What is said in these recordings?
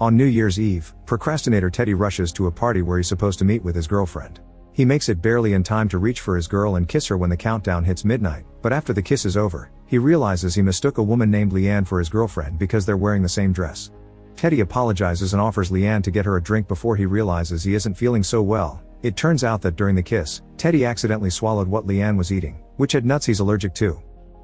On New Year's Eve, procrastinator Teddy rushes to a party where he's supposed to meet with his girlfriend. He makes it barely in time to reach for his girl and kiss her when the countdown hits midnight, but after the kiss is over, he realizes he mistook a woman named Leanne for his girlfriend because they're wearing the same dress. Teddy apologizes and offers Leanne to get her a drink before he realizes he isn't feeling so well. It turns out that during the kiss, Teddy accidentally swallowed what Leanne was eating, which had nuts he's allergic to.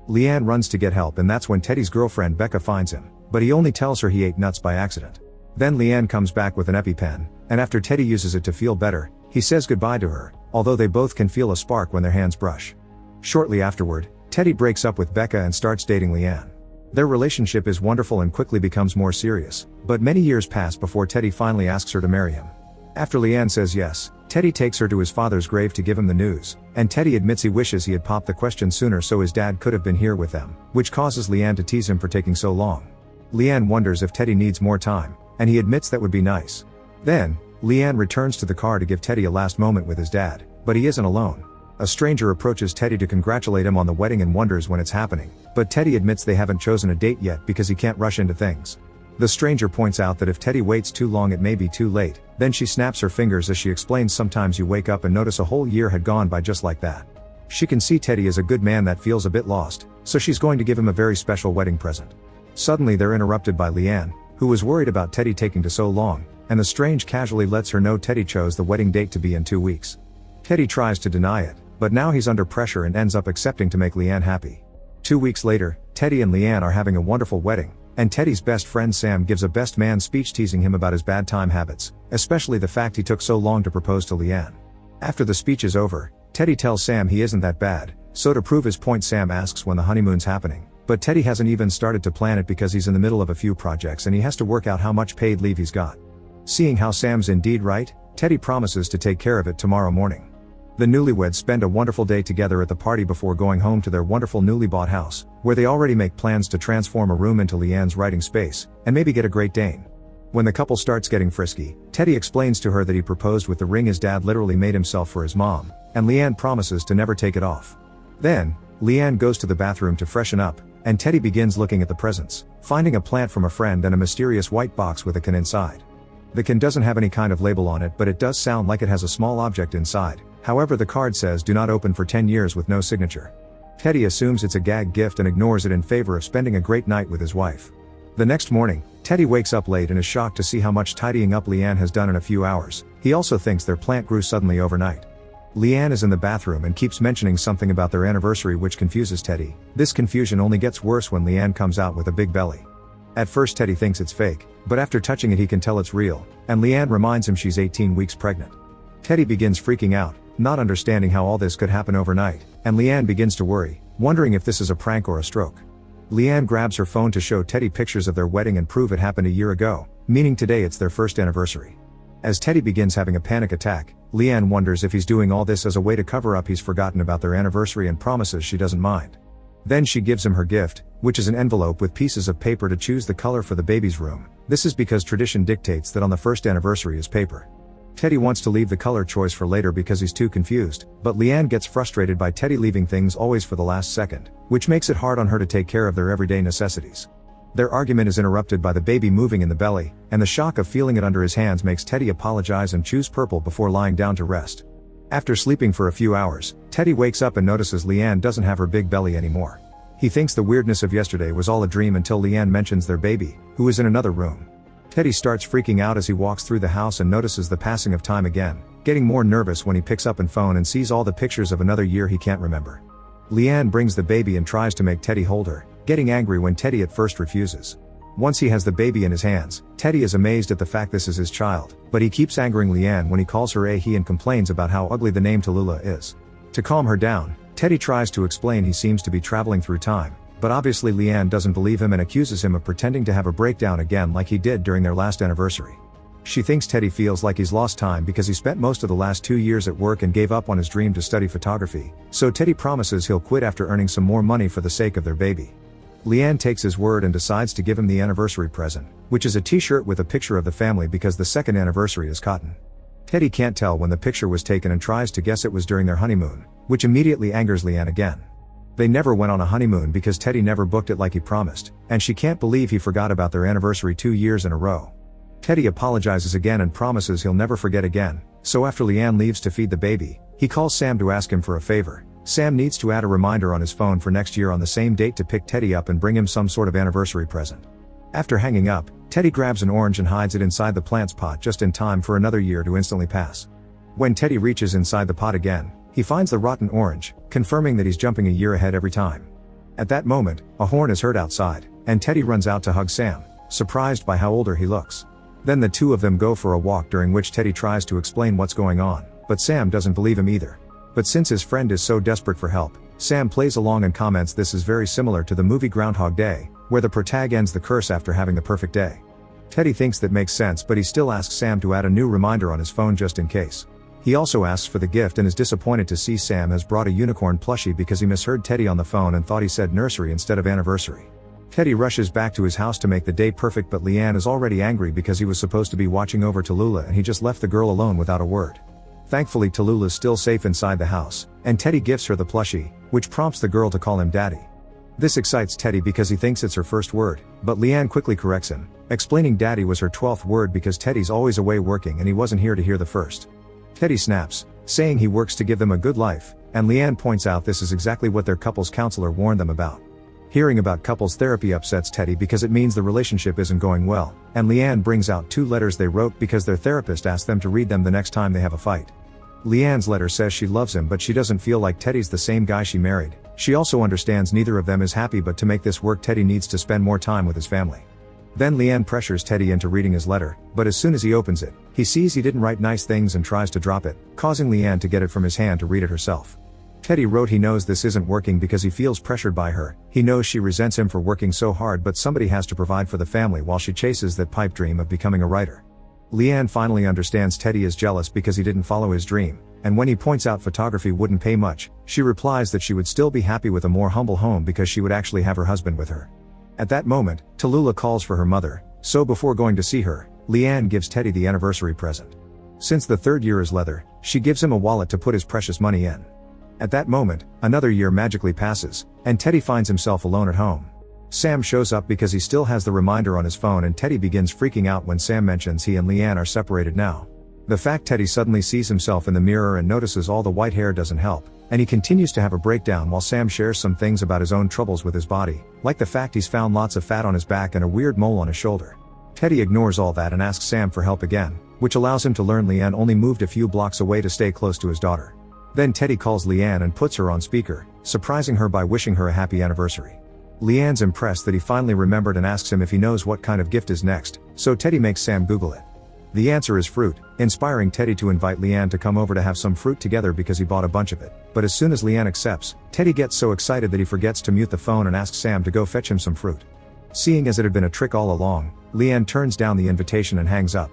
Leanne runs to get help and that's when Teddy's girlfriend Becca finds him, but he only tells her he ate nuts by accident. Then Leanne comes back with an EpiPen, and after Teddy uses it to feel better, he says goodbye to her, although they both can feel a spark when their hands brush. Shortly afterward, Teddy breaks up with Becca and starts dating Leanne. Their relationship is wonderful and quickly becomes more serious, but many years pass before Teddy finally asks her to marry him. After Leanne says yes, Teddy takes her to his father's grave to give him the news, and Teddy admits he wishes he had popped the question sooner so his dad could have been here with them, which causes Leanne to tease him for taking so long. Leanne wonders if Teddy needs more time, and he admits that would be nice. Then, Leanne returns to the car to give Teddy a last moment with his dad, but he isn't alone. A stranger approaches Teddy to congratulate him on the wedding and wonders when it's happening, but Teddy admits they haven't chosen a date yet because he can't rush into things. The stranger points out that if Teddy waits too long it may be too late, then she snaps her fingers as she explains sometimes you wake up and notice a whole year had gone by just like that. She can see Teddy is a good man that feels a bit lost, so she's going to give him a very special wedding present. Suddenly they're interrupted by Leanne, who was worried about Teddy taking to so long, and the strange casually lets her know Teddy chose the wedding date to be in 2 weeks. Teddy tries to deny it, but now he's under pressure and ends up accepting to make Leanne happy. 2 weeks later, Teddy and Leanne are having a wonderful wedding, and Teddy's best friend Sam gives a best man speech teasing him about his bad time habits, especially the fact he took so long to propose to Leanne. After the speech is over, Teddy tells Sam he isn't that bad, so to prove his point Sam asks when the honeymoon's happening. But Teddy hasn't even started to plan it because he's in the middle of a few projects and he has to work out how much paid leave he's got. Seeing how Sam's indeed right, Teddy promises to take care of it tomorrow morning. The newlyweds spend a wonderful day together at the party before going home to their wonderful newly bought house, where they already make plans to transform a room into Leanne's writing space, and maybe get a Great Dane. When the couple starts getting frisky, Teddy explains to her that he proposed with the ring his dad literally made himself for his mom, and Leanne promises to never take it off. Then, Leanne goes to the bathroom to freshen up, and Teddy begins looking at the presents, finding a plant from a friend and a mysterious white box with a can inside. The can doesn't have any kind of label on it, but it does sound like it has a small object inside. However, the card says do not open for 10 years with no signature. Teddy assumes it's a gag gift and ignores it in favor of spending a great night with his wife. The next morning, Teddy wakes up late and is shocked to see how much tidying up Leanne has done in a few hours. He also thinks their plant grew suddenly overnight. Leanne is in the bathroom and keeps mentioning something about their anniversary which confuses Teddy. This confusion only gets worse when Leanne comes out with a big belly. At first Teddy thinks it's fake, but after touching it he can tell it's real, and Leanne reminds him she's 18 weeks pregnant. Teddy begins freaking out, not understanding how all this could happen overnight, and Leanne begins to worry, wondering if this is a prank or a stroke. Leanne grabs her phone to show Teddy pictures of their wedding and prove it happened a year ago, meaning today it's their first anniversary. As Teddy begins having a panic attack, Leanne wonders if he's doing all this as a way to cover up he's forgotten about their anniversary and promises she doesn't mind. Then she gives him her gift, which is an envelope with pieces of paper to choose the color for the baby's room. This is because tradition dictates that on the first anniversary is paper. Teddy wants to leave the color choice for later because he's too confused, but Leanne gets frustrated by Teddy leaving things always for the last second, which makes it hard on her to take care of their everyday necessities. Their argument is interrupted by the baby moving in the belly, and the shock of feeling it under his hands makes Teddy apologize and choose purple before lying down to rest. After sleeping for a few hours, Teddy wakes up and notices Leanne doesn't have her big belly anymore. He thinks the weirdness of yesterday was all a dream until Leanne mentions their baby, who is in another room. Teddy starts freaking out as he walks through the house and notices the passing of time again, getting more nervous when he picks up a phone and sees all the pictures of another year he can't remember. Leanne brings the baby and tries to make Teddy hold her, getting angry when Teddy at first refuses. Once he has the baby in his hands, Teddy is amazed at the fact this is his child, but he keeps angering Leanne when he calls her a he and complains about how ugly the name Tallulah is. To calm her down, Teddy tries to explain he seems to be traveling through time, but obviously Leanne doesn't believe him and accuses him of pretending to have a breakdown again like he did during their last anniversary. She thinks Teddy feels like he's lost time because he spent most of the last 2 years at work and gave up on his dream to study photography, so Teddy promises he'll quit after earning some more money for the sake of their baby. Leanne takes his word and decides to give him the anniversary present, which is a t-shirt with a picture of the family because the second anniversary is cotton. Teddy can't tell when the picture was taken and tries to guess it was during their honeymoon, which immediately angers Leanne again. They never went on a honeymoon because Teddy never booked it like he promised, and she can't believe he forgot about their anniversary 2 years in a row. Teddy apologizes again and promises he'll never forget again, so after Leanne leaves to feed the baby, he calls Sam to ask him for a favor. Sam needs to add a reminder on his phone for next year on the same date to pick Teddy up and bring him some sort of anniversary present. After hanging up, Teddy grabs an orange and hides it inside the plant's pot just in time for another year to instantly pass. When Teddy reaches inside the pot again, he finds the rotten orange, confirming that he's jumping a year ahead every time. At that moment, a horn is heard outside, and Teddy runs out to hug Sam, surprised by how older he looks. Then the two of them go for a walk, during which Teddy tries to explain what's going on, but Sam doesn't believe him either. But since his friend is so desperate for help, Sam plays along and comments this is very similar to the movie Groundhog Day, where the protag ends the curse after having the perfect day. Teddy thinks that makes sense, but he still asks Sam to add a new reminder on his phone just in case. He also asks for the gift and is disappointed to see Sam has brought a unicorn plushie because he misheard Teddy on the phone and thought he said nursery instead of anniversary. Teddy rushes back to his house to make the day perfect, but Leanne is already angry because he was supposed to be watching over Tallulah and he just left the girl alone without a word. Thankfully, Tallulah's still safe inside the house, and Teddy gives her the plushie, which prompts the girl to call him daddy. This excites Teddy because he thinks it's her first word, but Leanne quickly corrects him, explaining daddy was her 12th word because Teddy's always away working and he wasn't here to hear the first. Teddy snaps, saying he works to give them a good life, and Leanne points out this is exactly what their couples counselor warned them about. Hearing about couples therapy upsets Teddy because it means the relationship isn't going well, and Leanne brings out 2 letters they wrote because their therapist asked them to read them the next time they have a fight. Leanne's letter says she loves him, but she doesn't feel like Teddy's the same guy she married. She also understands neither of them is happy, but to make this work Teddy needs to spend more time with his family. Then Leanne pressures Teddy into reading his letter, but as soon as he opens it, he sees he didn't write nice things and tries to drop it, causing Leanne to get it from his hand to read it herself. Teddy wrote he knows this isn't working because he feels pressured by her. He knows she resents him for working so hard, but somebody has to provide for the family while she chases that pipe dream of becoming a writer. Leanne finally understands Teddy is jealous because he didn't follow his dream, and when he points out photography wouldn't pay much, she replies that she would still be happy with a more humble home because she would actually have her husband with her. At that moment, Tallulah calls for her mother, so before going to see her, Leanne gives Teddy the anniversary present. Since the 3rd year is leather, she gives him a wallet to put his precious money in. At that moment, another year magically passes, and Teddy finds himself alone at home. Sam shows up because he still has the reminder on his phone, and Teddy begins freaking out when Sam mentions he and Leanne are separated now. The fact Teddy suddenly sees himself in the mirror and notices all the white hair doesn't help, and he continues to have a breakdown while Sam shares some things about his own troubles with his body, like the fact he's found lots of fat on his back and a weird mole on his shoulder. Teddy ignores all that and asks Sam for help again, which allows him to learn Leanne only moved a few blocks away to stay close to his daughter. Then Teddy calls Leanne and puts her on speaker, surprising her by wishing her a happy anniversary. Leanne's impressed that he finally remembered and asks him if he knows what kind of gift is next, so Teddy makes Sam Google it. The answer is fruit, inspiring Teddy to invite Leanne to come over to have some fruit together because he bought a bunch of it. But as soon as Leanne accepts, Teddy gets so excited that he forgets to mute the phone and asks Sam to go fetch him some fruit. Seeing as it had been a trick all along, Leanne turns down the invitation and hangs up.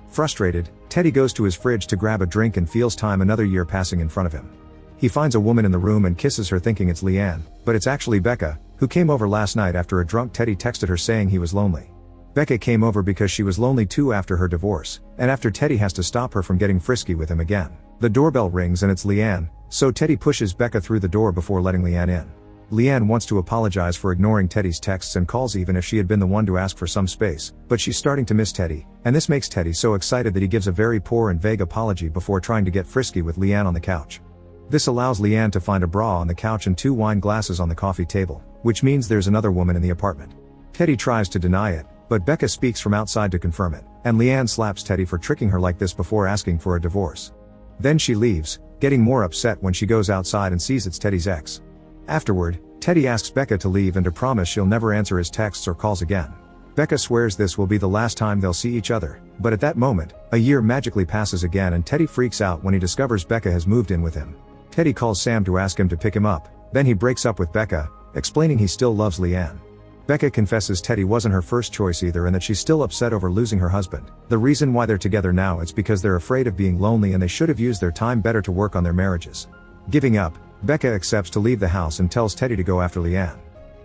Frustrated, Teddy goes to his fridge to grab a drink and feels time another year passing in front of him. He finds a woman in the room and kisses her thinking it's Leanne, but it's actually Becca, who came over last night after a drunk Teddy texted her saying he was lonely. Becca came over because she was lonely too after her divorce, and after Teddy has to stop her from getting frisky with him again. The doorbell rings and it's Leanne, so Teddy pushes Becca through the door before letting Leanne in. Leanne wants to apologize for ignoring Teddy's texts and calls even if she had been the one to ask for some space, but she's starting to miss Teddy, and this makes Teddy so excited that he gives a very poor and vague apology before trying to get frisky with Leanne on the couch. This allows Leanne to find a bra on the couch and 2 wine glasses on the coffee table, which means there's another woman in the apartment. Teddy tries to deny it, but Becca speaks from outside to confirm it, and Leanne slaps Teddy for tricking her like this before asking for a divorce. Then she leaves, getting more upset when she goes outside and sees it's Teddy's ex. Afterward, Teddy asks Becca to leave and to promise she'll never answer his texts or calls again. Becca swears this will be the last time they'll see each other, but at that moment, a year magically passes again and Teddy freaks out when he discovers Becca has moved in with him. Teddy calls Sam to ask him to pick him up, then he breaks up with Becca, explaining he still loves Leanne. Becca confesses Teddy wasn't her first choice either and that she's still upset over losing her husband. The reason why they're together now is because they're afraid of being lonely and they should have used their time better to work on their marriages. Giving up, Becca accepts to leave the house and tells Teddy to go after Leanne.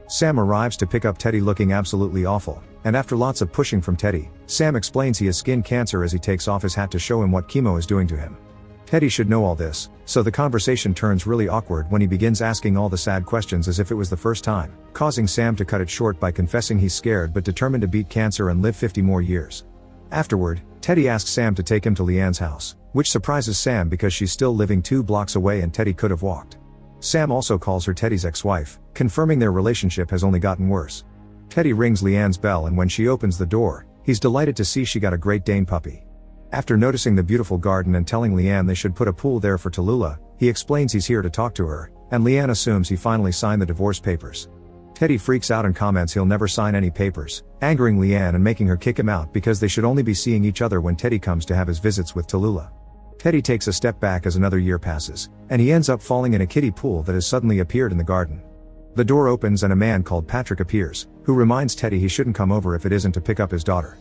Sam arrives to pick up Teddy looking absolutely awful, and after lots of pushing from Teddy, Sam explains he has skin cancer as he takes off his hat to show him what chemo is doing to him. Teddy should know all this, so the conversation turns really awkward when he begins asking all the sad questions as if it was the first time, causing Sam to cut it short by confessing he's scared but determined to beat cancer and live 50 more years. Afterward, Teddy asks Sam to take him to Leanne's house, which surprises Sam because she's still living 2 blocks away and Teddy could have walked. Sam also calls her Teddy's ex-wife, confirming their relationship has only gotten worse. Teddy rings Leanne's bell and when she opens the door, he's delighted to see she got a Great Dane puppy. After noticing the beautiful garden and telling Leanne they should put a pool there for Tallulah, he explains he's here to talk to her, and Leanne assumes he finally signed the divorce papers. Teddy freaks out and comments he'll never sign any papers, angering Leanne and making her kick him out because they should only be seeing each other when Teddy comes to have his visits with Tallulah. Teddy takes a step back as another year passes, and he ends up falling in a kiddie pool that has suddenly appeared in the garden. The door opens and a man called Patrick appears, who reminds Teddy he shouldn't come over if it isn't to pick up his daughter.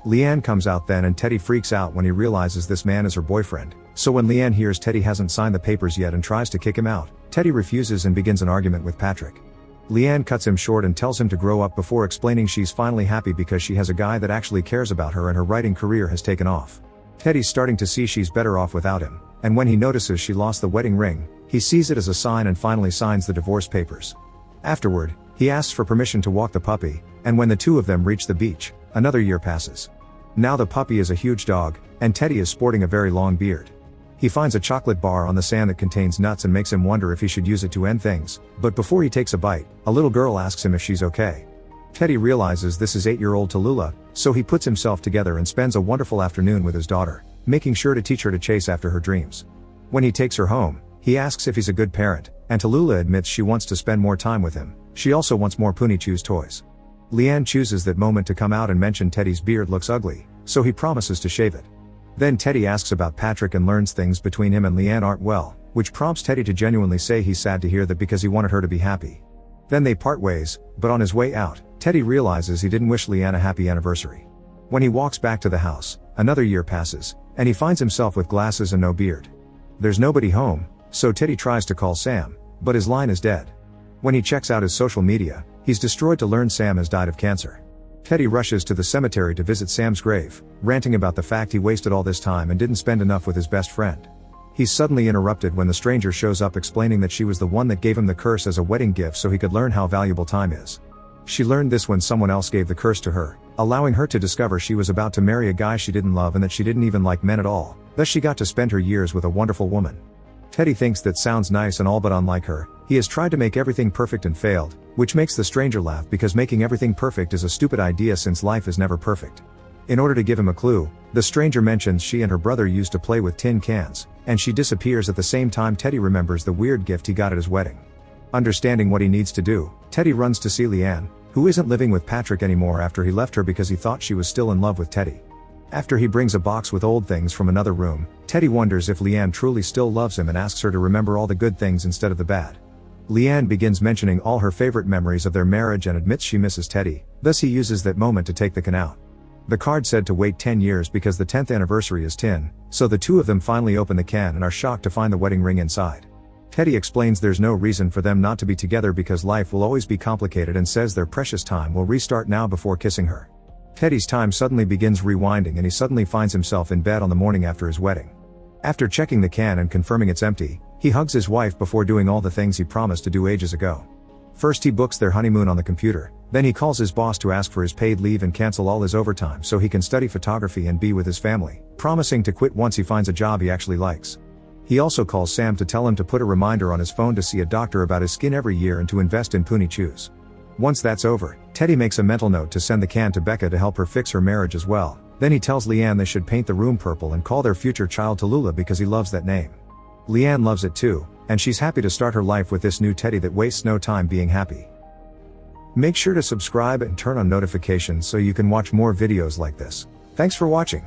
Leanne comes out then and Teddy freaks out when he realizes this man is her boyfriend, so when Leanne hears Teddy hasn't signed the papers yet and tries to kick him out, Teddy refuses and begins an argument with Patrick. Leanne cuts him short and tells him to grow up before explaining she's finally happy because she has a guy that actually cares about her and her writing career has taken off. Teddy's starting to see she's better off without him, and when he notices she lost the wedding ring, he sees it as a sign and finally signs the divorce papers. Afterward, he asks for permission to walk the puppy, and when the two of them reach the beach, another year passes. Now the puppy is a huge dog, and Teddy is sporting a very long beard. He finds a chocolate bar on the sand that contains nuts and makes him wonder if he should use it to end things, but before he takes a bite, a little girl asks him if she's okay. Teddy realizes this is 8-year-old Tallulah, so he puts himself together and spends a wonderful afternoon with his daughter, making sure to teach her to chase after her dreams. When he takes her home, he asks if he's a good parent, and Tallulah admits she wants to spend more time with him. She also wants more Poonie Chews toys. Leanne chooses that moment to come out and mention Teddy's beard looks ugly, so he promises to shave it. Then Teddy asks about Patrick and learns things between him and Leanne aren't well, which prompts Teddy to genuinely say he's sad to hear that because he wanted her to be happy. Then they part ways, but on his way out, Teddy realizes he didn't wish Leanne a happy anniversary. When he walks back to the house, another year passes, and he finds himself with glasses and no beard. There's nobody home, so Teddy tries to call Sam, but his line is dead. When he checks out his social media, he's destroyed to learn Sam has died of cancer. Teddy rushes to the cemetery to visit Sam's grave, ranting about the fact he wasted all this time and didn't spend enough with his best friend. He's suddenly interrupted when the stranger shows up explaining that she was the one that gave him the curse as a wedding gift so he could learn how valuable time is. She learned this when someone else gave the curse to her, allowing her to discover she was about to marry a guy she didn't love and that she didn't even like men at all, thus she got to spend her years with a wonderful woman. Teddy thinks that sounds nice and all, but unlike her, he has tried to make everything perfect and failed, which makes the stranger laugh because making everything perfect is a stupid idea since life is never perfect. In order to give him a clue, the stranger mentions she and her brother used to play with tin cans, and she disappears at the same time Teddy remembers the weird gift he got at his wedding. Understanding what he needs to do, Teddy runs to see Leanne, who isn't living with Patrick anymore after he left her because he thought she was still in love with Teddy. After he brings a box with old things from another room, Teddy wonders if Leanne truly still loves him and asks her to remember all the good things instead of the bad. Leanne begins mentioning all her favorite memories of their marriage and admits she misses Teddy, thus he uses that moment to take the can out. The card said to wait 10 years because the 10th anniversary is tin, so the two of them finally open the can and are shocked to find the wedding ring inside. Teddy explains there's no reason for them not to be together because life will always be complicated and says their precious time will restart now before kissing her. Teddy's time suddenly begins rewinding and he suddenly finds himself in bed on the morning after his wedding. After checking the can and confirming it's empty, he hugs his wife before doing all the things he promised to do ages ago. First he books their honeymoon on the computer, then he calls his boss to ask for his paid leave and cancel all his overtime so he can study photography and be with his family, promising to quit once he finds a job he actually likes. He also calls Sam to tell him to put a reminder on his phone to see a doctor about his skin every year and to invest in Poonie Chews. Once that's over, Teddy makes a mental note to send the can to Becca to help her fix her marriage as well. Then he tells Leanne they should paint the room purple and call their future child Tallulah because he loves that name. Leanne loves it too, and she's happy to start her life with this new Teddy that wastes no time being happy. Make sure to subscribe and turn on notifications so you can watch more videos like this. Thanks for watching.